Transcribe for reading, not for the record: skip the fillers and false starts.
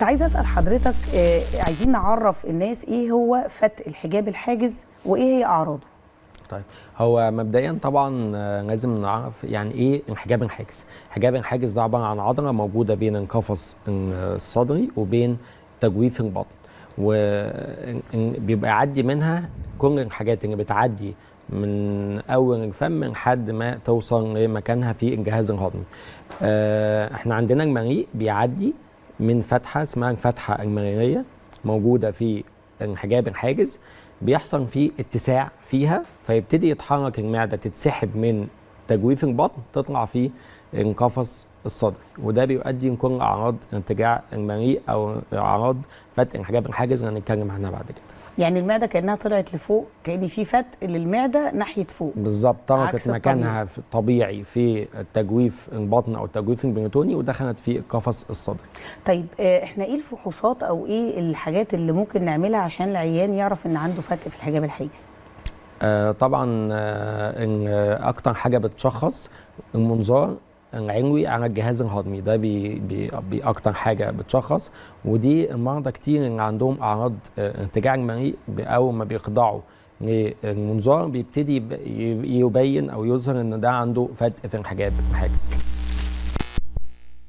كنت عايزة أسأل حضرتك عايزين نعرف الناس إيه هو فتق الحجاب الحاجز وإيه هي أعراضه؟ طيب، هو مبدئيا طبعا لازم نعرف يعني ايه انحجاب الحاجز. انحجاب الحاجز ده عباره عن عضله موجوده بين القفص الصدري وبين تجويف البطن، وبيبقى يعدي منها كل الحاجات اللي بتعدي من اول الفم لحد ما توصل لمكانها في الجهاز الهضمي. احنا عندنا المريء بيعدي من فتحه اسمها الفتحه المريئيه موجوده في انحجاب الحاجز، بيحصل فيه اتساع فيها، فيبتدي يتحرك المعده تتسحب من تجويف البطن تطلع في القفص الصدري، وده بيؤدي لكل اعراض ارتجاع المريء او اعراض فتق انحجاب الحاجز اللي هنتكلم عنها بعد كده. يعني المعدة كأنها طلعت لفوق، كأن في فتق للمعدة ناحية فوق بالظبط، تركت مكانها طبيعي في تجويف البطن او التجويف البريتوني ودخلت في القفص الصدري. طيب احنا ايه الفحوصات او ايه الحاجات اللي ممكن نعملها عشان العيان يعرف ان عنده فتق في الحجاب الحاجز؟ طبعا اكتر حاجه بتشخص المنظار العلوي على الجهاز الهضمي، ده بي اكتر حاجه بتشخص، ودي المرضى كتير اللي عندهم اعراض ارتجاع المريء اول ما بيخضعوا للمنظار بيبتدي يبين او يظهر ان ده عنده فتق في الحجاب الحاجز.